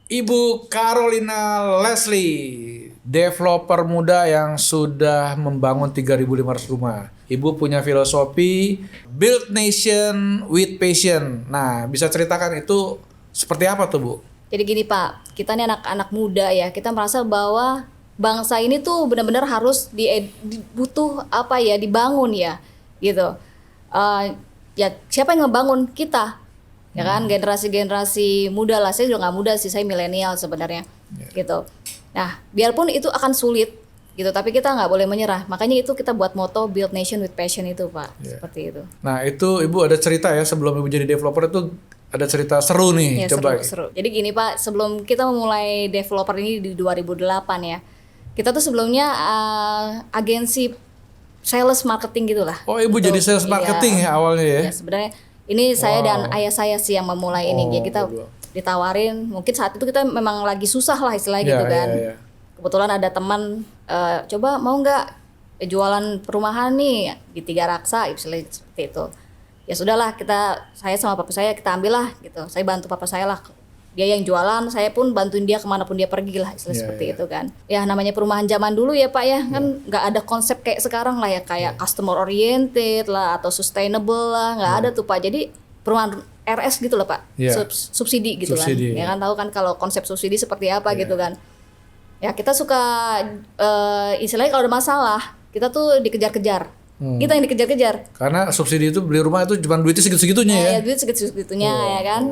Ibu Carolina Leslie, developer muda yang sudah membangun 3.500 rumah. Ibu punya filosofi Build Nation with Passion. Nah, bisa ceritakan itu seperti apa tuh, Bu? Jadi gini Pak, kita nih anak-anak muda ya, kita merasa bahwa bangsa ini tuh benar-benar harus butuh apa ya, dibangun ya, gitu. Ya siapa yang ngebangun kita? Ya kan, generasi-generasi muda lah. Saya juga nggak muda sih, saya milenial sebenarnya, gitu. Nah, biarpun itu akan sulit, gitu, tapi kita nggak boleh menyerah. Makanya itu kita buat moto Build Nation with Passion itu, Pak, seperti itu. Nah, itu Ibu ada cerita ya sebelum Ibu jadi developer itu ada cerita seru nih, Ya, coba. seru. Jadi gini Pak, sebelum kita memulai developer ini di 2008 ya, kita tuh sebelumnya agensi sales marketing gitulah. Oh, Ibu jadi sales marketing ya awalnya ya? Ya, sebenarnya ini saya dan ayah saya sih yang memulai ini. Jadi kita ditawarin, mungkin saat itu kita memang lagi susah lah istilahnya gitu kan. Kebetulan ada teman, coba mau nggak jualan perumahan nih di Tiga Raksa, istilahnya seperti itu. Ya sudahlah, saya sama papa saya kita ambil lah gitu. Saya bantu papa saya lah. Dia yang jualan, saya pun bantuin dia kemanapun dia pergi lah, seperti itu kan. Ya namanya perumahan zaman dulu ya Pak ya, kan nggak ada konsep kayak sekarang lah ya, kayak customer oriented lah atau sustainable lah, nggak ada tuh Pak. Jadi perumahan RS gitu loh Pak, subsidi gitu kan. Ya kan tahu kan kalau konsep subsidi seperti apa gitu kan. Ya kita suka istilahnya kalau ada masalah, kita tuh dikejar-kejar. Kita yang dikejar-kejar. Karena subsidi itu beli rumah itu cuma duitnya segitu-segitunya ya. Ya duit segitu-segitunya ya kan.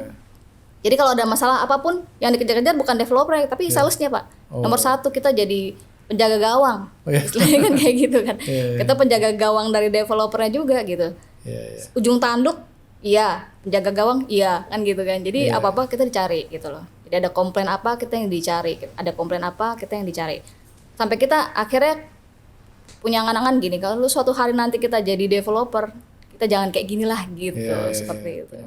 Jadi kalau ada masalah apapun yang dikejar-kejar bukan developer tapi salesnya Pak. Nomor satu kita jadi penjaga gawang. Istilahnya kan kayak gitu kan. Kita penjaga gawang dari developernya juga gitu. Ujung tanduk iya, penjaga gawang iya kan gitu kan. Jadi apa-apa kita dicari gitu loh. Jadi ada komplain apa kita yang dicari, ada komplain apa kita yang dicari. Sampai kita akhirnya punya angan-angan gini, kalau suatu hari nanti kita jadi developer, kita jangan kayak gini lah gitu, seperti itu.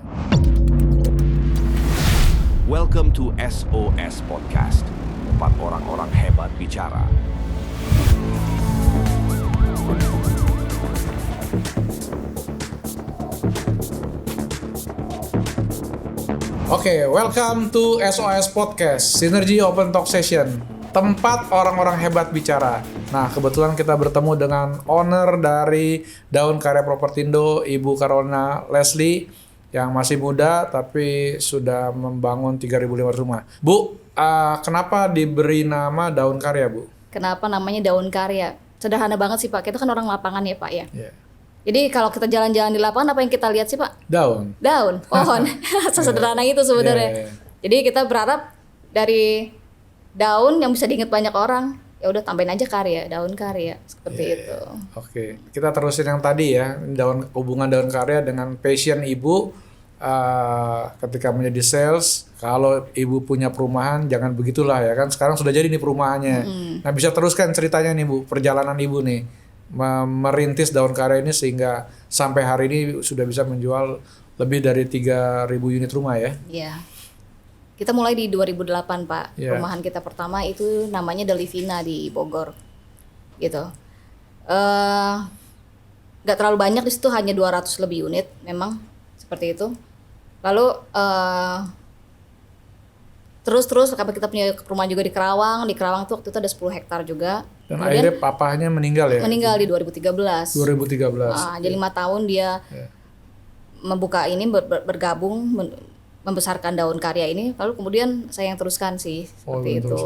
Welcome to SOS Podcast, tempat orang-orang hebat bicara. Oke, welcome to SOS Podcast, Synergy Open Talk Session, tempat orang-orang hebat bicara. Nah, kebetulan kita bertemu dengan owner dari Daun Karya Propertindo, Ibu Carolina Leslie, yang masih muda tapi sudah membangun 3.500 rumah. Bu, kenapa diberi nama Daun Karya, Bu? Kenapa namanya Daun Karya? Sederhana banget sih Pak, kita kan orang lapangan ya Pak ya. Jadi kalau kita jalan-jalan di lapangan apa yang kita lihat sih Pak? Daun, pohon. Sesederhana itu sebenarnya. Jadi kita berharap dari daun yang bisa diingat banyak orang, ya udah tambahin aja karya, Daun Karya seperti itu. Oke, kita terusin yang tadi ya, hubungan Daun Karya dengan passion Ibu. Ketika menjadi sales, kalau Ibu punya perumahan jangan begitulah ya kan. Sekarang sudah jadi nih perumahannya. Nah, bisa teruskan ceritanya nih Bu, perjalanan Ibu nih merintis Daun Karya ini sehingga sampai hari ini sudah bisa menjual lebih dari 3.000 unit rumah ya. Iya. Kita mulai di 2008 Pak. Perumahan kita pertama itu namanya Delivina di Bogor. Gitu. Gak terlalu banyak, di situ hanya 200 lebih unit memang seperti itu. Lalu terus kita punya rumah juga di Kerawang. Di Kerawang tuh waktu itu ada 10 hektar juga. Dan akhirnya papahnya meninggal ya? Meninggal di 2013. 2013. Jadi 5 tahun dia membuka ini, bergabung, membesarkan Daun Karya ini. Lalu kemudian saya yang teruskan sih, seperti itu.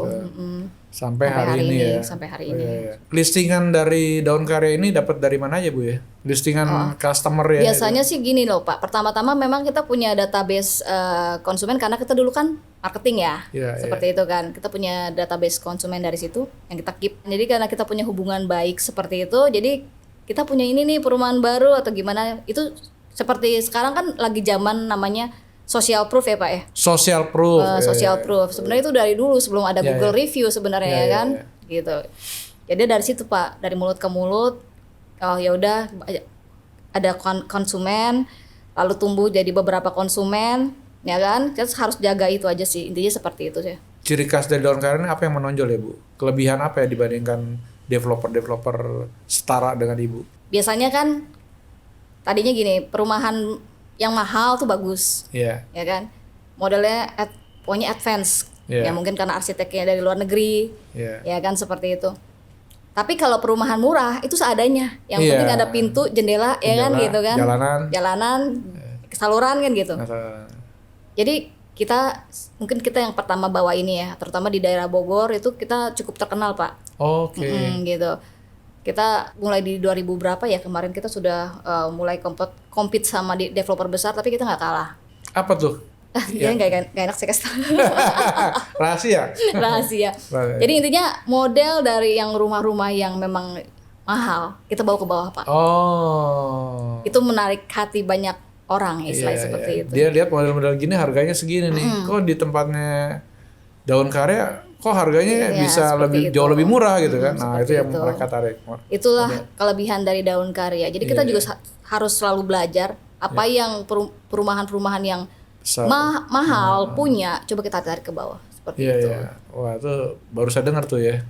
Sampai hari ini ya? Sampai hari ini. Listingan dari Daun Karya ini dapat dari mana aja Bu ya? Listingan customer ya? Biasanya sih gini loh Pak, pertama-tama memang kita punya database konsumen karena kita dulu kan marketing ya, seperti itu kan. Kita punya database konsumen dari situ yang kita keep. Jadi karena kita punya hubungan baik seperti itu, jadi kita punya ini nih perumahan baru atau gimana. Itu seperti sekarang kan lagi zaman namanya social proof ya Pak ya. Social proof. Social proof. Sebenarnya itu dari dulu sebelum ada Google review sebenarnya ya kan. Gitu. Jadi dari situ Pak, dari mulut ke mulut. Oh ya udah ada konsumen, lalu tumbuh jadi beberapa konsumen, ya kan? Kita harus jaga itu aja sih. Intinya seperti itu sih. Ciri khas dari Daun Karya ini apa yang menonjol ya Bu? Kelebihan apa ya dibandingkan developer setara dengan Ibu? Biasanya kan tadinya gini, perumahan yang mahal tuh bagus. Ya kan? Modelnya pokoknya advance. Yeah. Ya mungkin karena arsiteknya dari luar negeri, ya kan seperti itu. Tapi kalau perumahan murah itu seadanya. Yang penting ada pintu, jendela, ya kan gitu kan. Jalanan, saluran kan gitu. Jadi mungkin kita yang pertama bawa ini ya, terutama di daerah Bogor itu kita cukup terkenal Pak. Oke. Gitu. Kita mulai di 2000 berapa ya kemarin kita sudah mulai compete sama di developer besar, tapi kita nggak kalah. Apa tuh? Dia nggak enak saya kasih tahu. Rahasia. Jadi intinya model dari yang rumah-rumah yang memang mahal kita bawa ke bawah Pak. Oh. Itu menarik hati banyak orang istilahnya seperti itu. Dia lihat model-model gini harganya segini nih. Kok di tempatnya Daun Karya kok harganya bisa jauh lebih murah gitu kan. Nah, itu yang mereka tarik. Itulah kelebihan dari Daun Karya. Jadi kita juga harus selalu belajar apa yang perumahan-perumahan yang mahal punya, coba kita tarik ke bawah seperti itu. Iya. Wah, itu baru saya dengar tuh ya.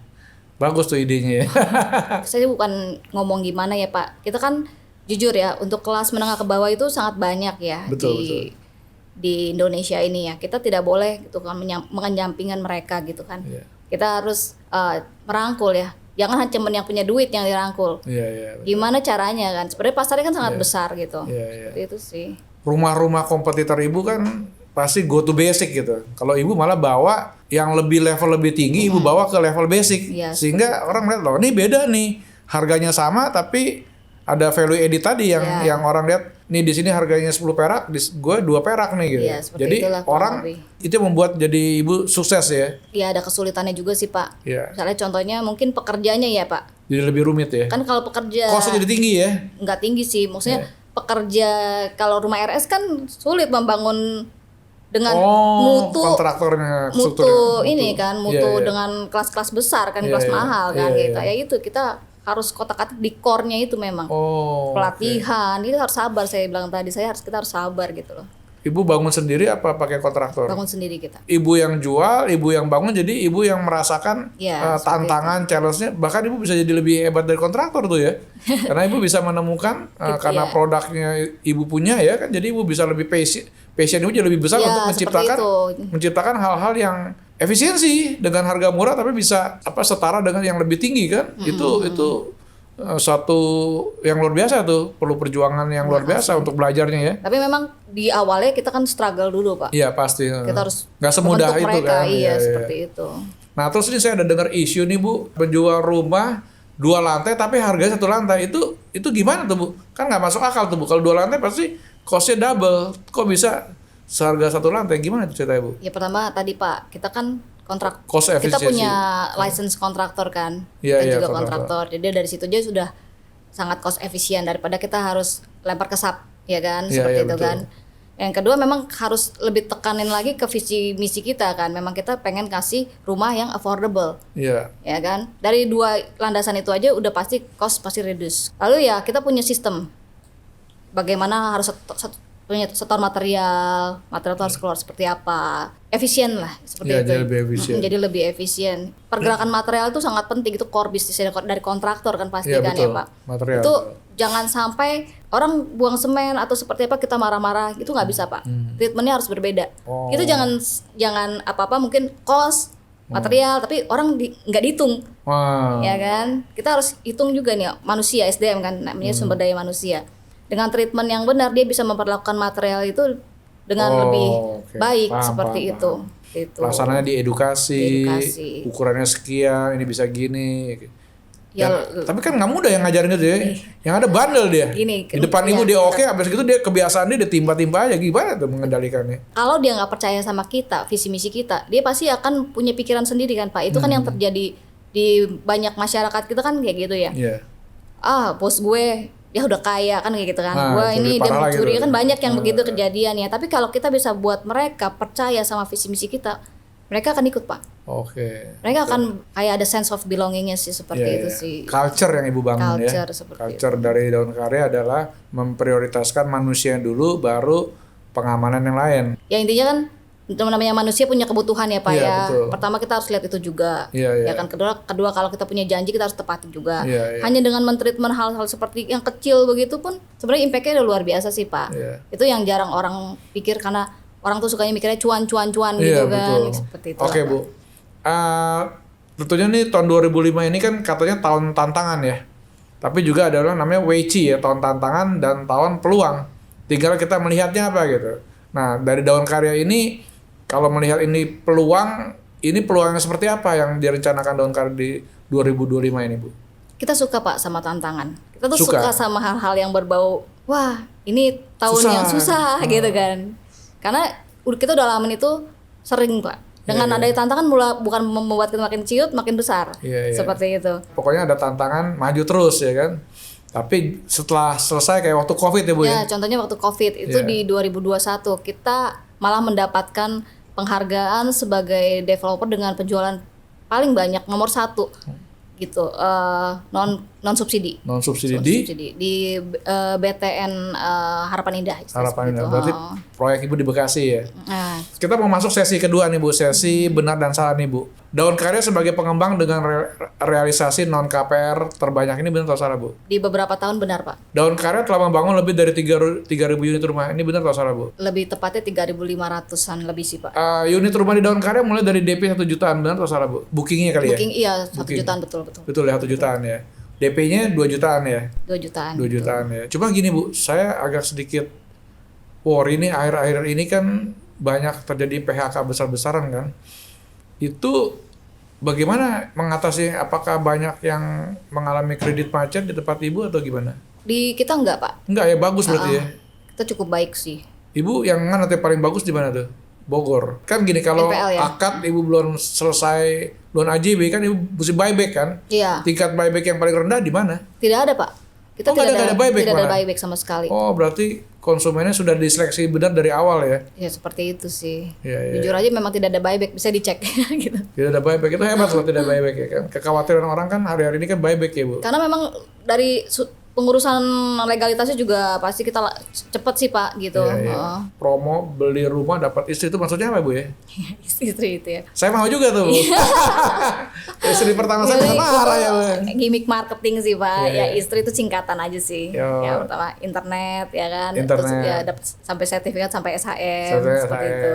Bagus tuh idenya ya. Saya bukan ngomong gimana ya Pak. Kita kan jujur ya, untuk kelas menengah ke bawah itu sangat banyak ya. Betul. Di Indonesia ini ya. Kita tidak boleh gitu kan mengenyampingkan mereka gitu kan. Yeah. Kita harus merangkul ya. Jangan hanya yang punya duit yang dirangkul. Iya. Gimana caranya kan? Sebenarnya pasarnya kan sangat besar gitu. Iya. Seperti itu sih. Rumah-rumah kompetitor ibu kan pasti go to basic gitu. Kalau ibu malah bawa yang level lebih tinggi, ibu bawa ke level basic. Sehingga orang melihat loh, ini beda nih. Harganya sama tapi ada value edit tadi yang orang lihat nih di sini harganya 10 perak, gue 2 perak nih gitu. Jadi orang itu membuat jadi ibu sukses ya. Iya, ada kesulitannya juga sih Pak. Misalnya contohnya mungkin pekerjanya ya Pak. Jadi lebih rumit ya. Kan kalau pekerja kosnya jadi tinggi ya. Enggak tinggi sih, maksudnya pekerja kalau rumah RS kan sulit membangun dengan mutu kontraktornya, mutu ini kan, dengan kelas-kelas besar kan, kelas mahal kan gitu. Ya itu kita harus kotak-katik di core-nya itu memang. Pelatihan, itu harus sabar, saya bilang tadi, kita harus sabar gitu loh. Ibu bangun sendiri apa pakai kontraktor? Bangun sendiri kita. Ibu yang jual, ibu yang bangun, jadi ibu yang merasakan tantangan, challenge-nya. Bahkan ibu bisa jadi lebih hebat dari kontraktor tuh ya. Karena ibu bisa menemukan karena produknya ibu punya ya kan, jadi ibu bisa lebih passion ibu jadi lebih besar untuk menciptakan hal-hal yang efisiensi dengan harga murah tapi bisa setara dengan yang lebih tinggi kan. Itu satu yang luar biasa tuh, perlu perjuangan yang luar biasa untuk belajarnya ya. Tapi memang di awalnya kita kan struggle dulu Pak. Iya pasti. Kita harus nggak semudah itu mereka, kan. Iya seperti itu. Nah terus ini saya ada dengar isu nih Bu, penjual rumah 2 lantai tapi harganya 1 lantai, itu gimana tuh Bu? Kan nggak masuk akal tuh Bu, kalau 2 lantai pasti costnya double, kok bisa seharga 1 lantai, gimana itu ceritanya Bu? Ya pertama tadi Pak, kita kan kita punya license kontraktor kan, kita juga kontraktor. Jadi dari situ aja sudah sangat cost efisien daripada kita harus lempar ke SAP, ya kan, seperti itu betul. Kan. Yang kedua memang harus lebih tekanin lagi ke visi misi kita kan, memang kita pengen kasih rumah yang affordable, ya kan. Dari 2 landasan itu aja udah pasti cost pasti reduce. Lalu ya kita punya sistem, bagaimana harus punya setor material itu harus keluar seperti apa, efisien lah seperti itu. Jadi lebih efisien. Pergerakan material itu sangat penting, itu core bisnisnya dari kontraktor kan pasti kan betul. Ya Pak. Material, itu jangan sampai orang buang semen atau seperti apa kita marah-marah, itu nggak bisa Pak. Treatmentnya harus berbeda. Itu jangan apa-apa mungkin cost material tapi orang nggak dihitung, ya kan. Kita harus hitung juga nih manusia, SDM kan namanya sumber daya manusia. Dengan treatment yang benar dia bisa memperlakukan material itu dengan lebih baik seperti itu. Pelaksanaannya diedukasi, ukurannya sekian, ini bisa gini. Tapi kan nggak mudah yang ngajarin itu ya. Yang ada bandel dia. Di depan ibu dia habis gitu dia kebiasaan dia timpa-timpa aja, gimana tuh mengendalikannya? Kalau dia nggak percaya sama kita, visi misi kita, dia pasti akan punya pikiran sendiri kan Pak. Itu kan yang terjadi di banyak masyarakat kita kan kayak gitu ya. Bos gue ya udah kaya kan kayak gitu kan. Gua ini dia mencuri gitu. Kan banyak yang begitu kejadian ya. Tapi kalau kita bisa buat mereka percaya sama visi misi kita, mereka akan ikut Pak. Mereka akan kayak ada sense of belongingnya sih seperti itu sih. Culture yang ibu bangun culture dari Daun Karya adalah memprioritaskan manusia dulu, baru pengamanan yang lain. Ya intinya kan namanya manusia punya kebutuhan ya Pak ya. Betul. Pertama kita harus lihat itu juga. Ya kan kedua kalau kita punya janji kita harus tepati juga. Hanya dengan mentreatment hal-hal seperti yang kecil begitu pun sebenarnya impact-nya udah luar biasa sih Pak. Itu yang jarang orang pikir karena orang tuh sukanya mikirnya cuan Iya, gitu kan. betul. Seperti itu. Oke, Bu. Tentunya nih tahun 2005 ini kan katanya tahun tantangan ya. Tapi juga ada yang namanya Weiqi ya, tahun tantangan dan tahun peluang. Tinggal kita melihatnya apa gitu. Nah, dari Daun Karya ini kalau melihat ini peluangnya seperti apa yang direncanakan Daun Karya di 2025 ini, Bu? Kita suka Pak sama tantangan. Kita tuh Suka. suka sama hal-hal yang berbau, wah ini tahun Susah. yang susah gitu kan. Karena kita udah lama itu sering Pak. Dengan adanya tantangan bukan membuat kita makin ciut, makin besar. Iya. Seperti itu. Pokoknya ada tantangan, maju terus ya kan. Tapi setelah selesai kayak waktu COVID ya, Bu ya? Ya, contohnya waktu COVID itu Iya. di 2021 kita malah mendapatkan penghargaan sebagai developer dengan penjualan paling banyak nomor 1 gitu, non subsidi. Non subsidi di Di BTN Harapan Indah. Harapan seperti Indah. itu. Berarti proyek Ibu di Bekasi ya. Nah, Kita mau masuk sesi kedua nih, Bu, sesi benar dan salah nih, Bu. Daun Karya sebagai pengembang dengan realisasi non KPR terbanyak ini benar atau salah, Bu? di beberapa tahun benar Pak. Daun Karya telah membangun lebih dari 3.000 unit rumah. Ini benar atau salah, Bu? Lebih tepatnya 3.500-an lebih sih Pak. Unit rumah di Daun Karya mulai dari DP 1 jutaan, benar atau salah, Bu? Bookingnya kali Booking iya 1 Booking. jutaan betul. Betul ya, 1 jutaan ya. DP-nya 2 jutaan ya. 2 jutaan. 2 jutaan ya. Cuma gini, Bu, saya agak sedikit worry ini akhir-akhir ini kan banyak terjadi PHK besar-besaran kan. Itu bagaimana mengatasi, apakah banyak yang mengalami kredit macet di tempat Ibu atau gimana? Di kita enggak Pak. Enggak ya, bagus berarti ya. Kita cukup baik sih. Ibu yang mana yang paling bagus di mana tuh? Bogor. Kan gini, kalau NPL ya? akad Ibu belum selesai loan AJB kan Ibu mesti buyback kan? Iya. Tingkat buyback yang paling rendah di mana? Tidak ada Pak. Kita Oh, nggak ada buyback tidak ada malah? buyback sama sekali. Oh, berarti konsumennya sudah diseleksi benar dari awal ya? Ya seperti itu sih. Iya. Jujur aja memang tidak ada buyback, bisa dicek gitu. Tidak ada buyback, itu hebat loh tidak buyback ya kan. Kekhawatiran orang kan hari-hari ini kan buyback ya, Bu. Karena memang dari pengurusan legalitasnya juga pasti kita cepet sih Pak gitu. Iya. Promo beli rumah dapat istri itu maksudnya apa, Bu ya? Istri itu ya. Saya mau juga tuh, Bu. Istri pertama saya bisa marah ya, Bu. Gimmick marketing sih Pak. Iya. Ya istri itu singkatan aja sih. Yo. Ya pertama internet ya kan. Internet. Terus ya dapat sampai sertifikat sampai SHM Sampai seperti SHM. itu.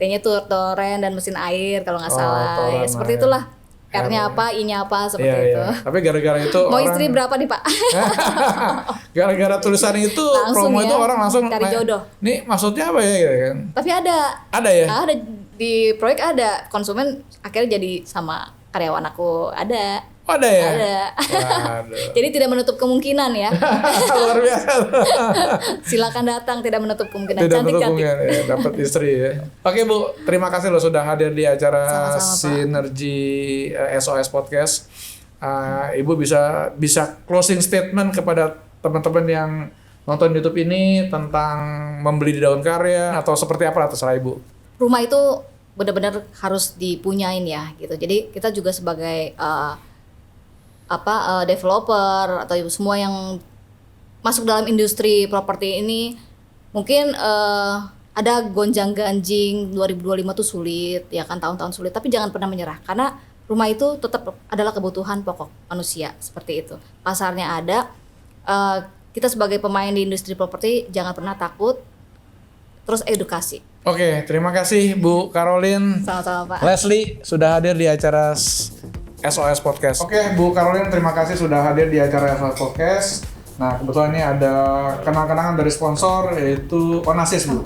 T-nya tuh torrent dan mesin air kalau nggak Oh, salah. torrent, Ya seperti ya. itulah. R-nya apa, I-nya apa seperti Iya, itu. iya. Tapi gara-gara itu Mau orang istri berapa nih Pak? gara-gara tulisan itu Langsung promo ya, itu orang langsung cari jodoh. Nih maksudnya apa ya gitu kan? Tapi ada. Ada ya? Ada di proyek ada. Konsumen akhirnya jadi sama karyawan aku ada. Oh, ada ya? Ada. Waduh. Jadi tidak menutup kemungkinan ya. Luar biasa. Silakan datang, tidak menutup kemungkinan. Tidak Cantik-cantik. mendukung ya, dapat istri ya. Oke, Bu, terima kasih loh sudah hadir di acara Sama-sama, Pak. Sinergi SOS Podcast. Ibu bisa closing statement kepada teman-teman yang nonton YouTube ini tentang membeli di Daun Karya atau seperti apa, terserah Ibu. Rumah itu benar-benar harus dipunyain ya gitu. Jadi kita juga sebagai developer atau semua yang masuk dalam industri properti ini mungkin ada gonjang-ganjing 2025 tuh sulit ya kan, tahun-tahun sulit, tapi jangan pernah menyerah karena rumah itu tetap adalah kebutuhan pokok manusia seperti itu. Pasarnya ada, kita sebagai pemain di industri properti jangan pernah takut, terus edukasi. Oke, terima kasih Bu Caroline. Sama-sama Pak. Leslie sudah hadir di acara SOS Podcast. Oke, Bu Caroline, terima kasih sudah hadir di acara SOS Podcast. Nah, kebetulan ini ada kenang-kenangan dari sponsor yaitu Onassis, Bu.